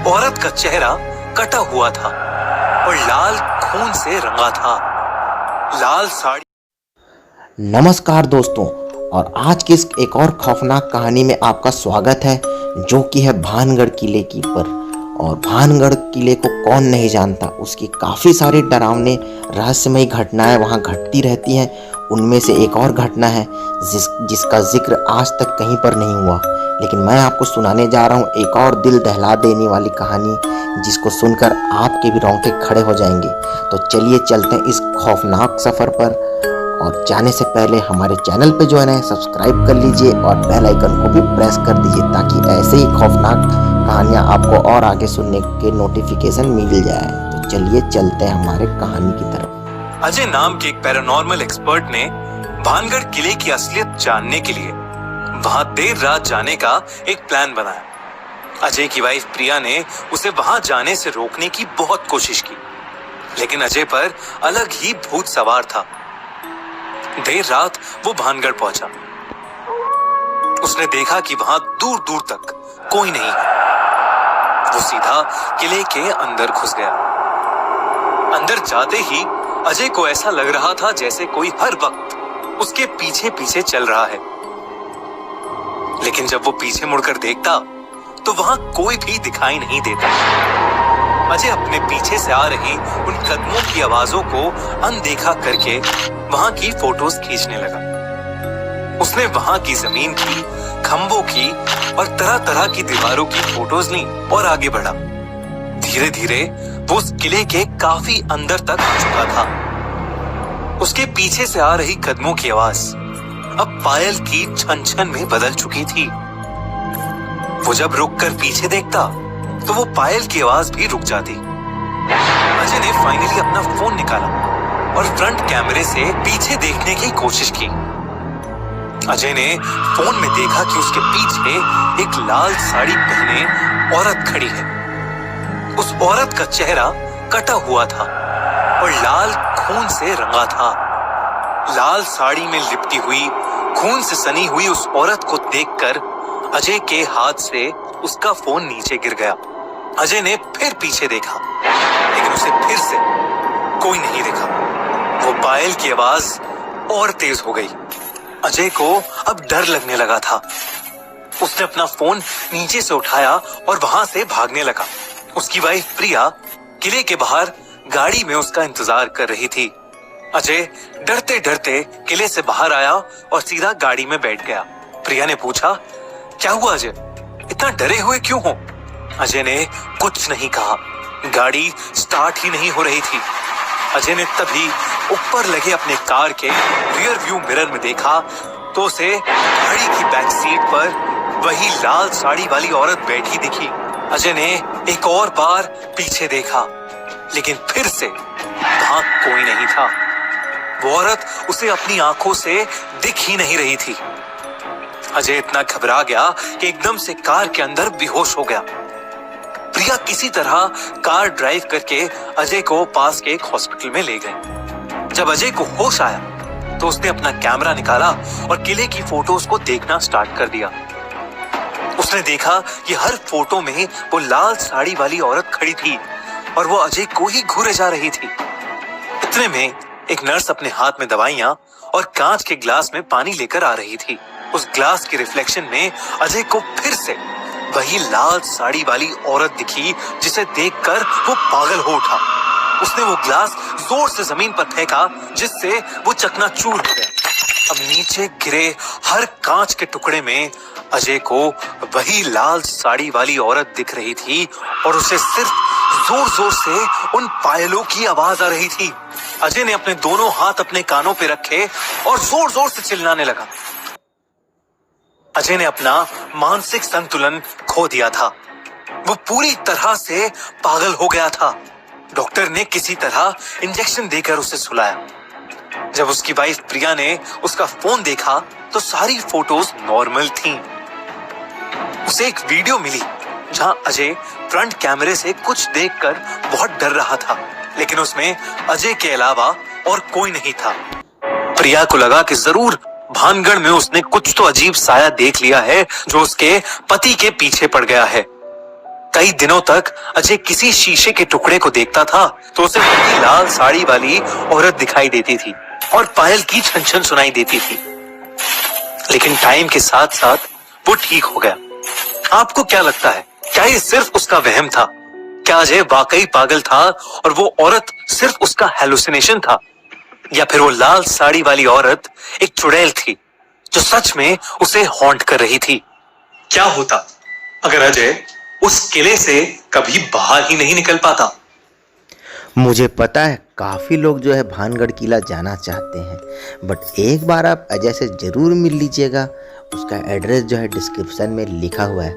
औरत का चेहरा कटा हुआ था और लाल खून से रंगा था। लाल साड़ी। नमस्कार दोस्तों, और आज की इस एक और खौफनाक कहानी में आपका स्वागत है, जो कि है भानगढ़ किले की पर। और भानगढ़ किले को कौन नहीं जानता, उसकी काफ़ी सारी डरावने रहस्यमयी घटनाएं वहां घटती रहती हैं। उनमें से एक और घटना है जिसका जिक्र आज तक कहीं पर नहीं हुआ, लेकिन मैं आपको सुनाने जा रहा हूं एक और दिल दहला देने वाली कहानी, जिसको सुनकर आपके भी रोंगटे खड़े हो जाएंगे। तो चलिए चलते हैं इस खौफनाक सफ़र पर। और जाने से पहले हमारे चैनल पे जो है ना, सब्सक्राइब कर लीजिए और बेल आइकन को भी प्रेस कर दीजिए, ताकि ऐसे ही खौफनाक कहानियाँ आपको और आगे सुनने के नोटिफिकेशन मिल जाए। तो चलिए चलते हैं हमारे कहानी की तरफ। अजय नाम के एक पैरानॉर्मल एक्सपर्ट ने भानगढ़ किले की असलियत जानने के लिए वहां देर रात जाने का एक प्लान बनाया। अजय की वाइफ प्रिया ने उसे वहां जाने से रोकने की बहुत कोशिश की, लेकिन अजय पर अलग ही भूत सवार था। देर रात वो भानगढ़ पहुंचा। उसने देखा कि वहां दूर दूर तक कोई नहीं है। वो सीधा किले के अंदर घुस गया। अंदर जाते ही अजय को ऐसा लग रहा था जैसे कोई हर वक्त उसके पीछे पीछे चल रहा है। लेकिन जब वो पीछे मुड़कर देखता तो वहां कोई भी दिखाई नहीं देता। अजय अपने पीछे से आ रही उन कदमों की आवाजों को अनदेखा करके वहां की फोटोज खींचने लगा। उसने वहां की जमीन की, खंभों की और तरह तरह की दीवारों की फोटोज ली और आगे बढ़ा। धीरे धीरे वो उस किले के काफी अंदर तक आ चुका था। उसके पीछे से आ रही कदमों की आवाज अब पायल की छन छन में बदल चुकी थी। वो जब रुककर पीछे देखता तो वो पायल की आवाज भी रुक जाती। अजय ने फाइनली अपना फोन निकाला और फ्रंट कैमरे से पीछे देखने की कोशिश की। अजय ने फोन में देखा कि उसके पीछे एक लाल साड़ी पहने औरत खड़ी है। उस औरत का चेहरा कटा हुआ था और लाल खून से रंगा था। लाल साड़ी में लिपटी हुई, खून से सनी हुई उस औरत को देखकर अजय के हाथ से उसका फोन नीचे गिर गया। अजय ने फिर पीछे देखा, लेकिन उसे फिर से कोई नहीं दिखा। वो पायल की आवाज और तेज हो गई। अजय को अब डर लगने लगा था। उसने अपना फोन नीचे से उठाया और वहां से भागने लगा। उसकी वाइफ प्रिया किले के बाहर गाड़ी में उसका इंतजार कर रही थी। अजय डरते डरते किले से बाहर आया और सीधा गाड़ी में बैठ गया। प्रिया ने पूछा, क्या हुआ अजय, इतना डरे हुए क्यों हो? अजय ने कुछ नहीं कहा। गाड़ी स्टार्ट ही नहीं हो रही थी। अजय ने तभी ऊपर लगे अपने कार के रियर व्यू मिरर में देखा तो उसे गाड़ी की बैक सीट पर वही लाल साड़ी वाली औरत बैठी दिखी। अजय ने एक और बार पीछे देखा, लेकिन फिर से वहां कोई नहीं था। वो औरत उसे अपनी आंखों से दिख ही नहीं रही थी। अजय इतना घबरा गया कि एकदम से कार के अंदर बेहोश हो गया। प्रिया किसी तरह कार ड्राइव करके अजय को पास के एक हॉस्पिटल में ले गए। जब अजय को होश आया तो उसने अपना कैमरा निकाला और किले की फोटोज को देखना स्टार्ट कर दिया। उसने देखा कि हर फोटो में वो लाल साड़ी वाली औरत खड़ी थी और वो अजय को ही घूरे जा रही थी। इतने में एक नर्स अपने हाथ में दवाइयां और कांच के ग्लास में पानी लेकर आ रही थी। उस ग्लास के रिफ्लेक्शन में अजय को फिर से वही लाल साड़ी वाली औरत दिखी, जिसे देखकर वो पागल हो उठा। उसने वो ग्लास जोर से जमीन पर फेंका, जिससे वो चकनाचूर हो गया। अब नीचे गिरे हर कांच के टुकड़े में अजय को वही लाल साड़ी वाली औरत दिख रही थी और उसे सिर्फ जोर जोर से उन पायलों की आवाज आ रही थी। अजय ने अपने दोनों हाथ अपने कानों पे रखे और जोर जोर से चिल्लाने लगा। अजय ने अपना मानसिक संतुलन खो दिया था। वो पूरी तरह से पागल हो गया था। डॉक्टर ने किसी तरह इंजेक्शन देकर उसे सुलाया। जब उसकी वाइफ प्रिया ने उसका फोन देखा तो सारी फोटोज नॉर्मल थीं। उसे एक वीडियो मिली जहां अजय फ्रंट कैमरे से कुछ देखकर बहुत डर रहा था, लेकिन उसमें अजय के अलावा और कोई नहीं था। प्रिया को लगा कि जरूर भानगढ़ में उसने कुछ तो अजीब साया देख लिया है जो उसके पति के पीछे पड़ गया है। कई दिनों तक अजय किसी शीशे के टुकड़े को देखता था तो उसे वही लाल साड़ी वाली औरत दिखाई देती थी और पायल की छन छन सुनाई देती थी। लेकिन टाइम के साथ साथ वो ठीक हो गया। आपको क्या लगता है, क्या ये सिर्फ उसका वहम था? क्या अजय वाकई पागल था और वो औरत सिर्फ उसका हेलुसिनेशन था? या फिर वो लाल साड़ी वाली औरत एक चुड़ैल थी जो सच में उसे हॉन्ट कर रही थी? क्या होता अगर अजय उस किले से कभी बाहर ही नहीं निकल पाता? मुझे पता है काफ़ी लोग जो है भानगढ़ किला जाना चाहते हैं, बट एक बार आप अजय से ज़रूर मिल लीजिएगा। उसका एड्रेस जो है डिस्क्रिप्शन में लिखा हुआ है।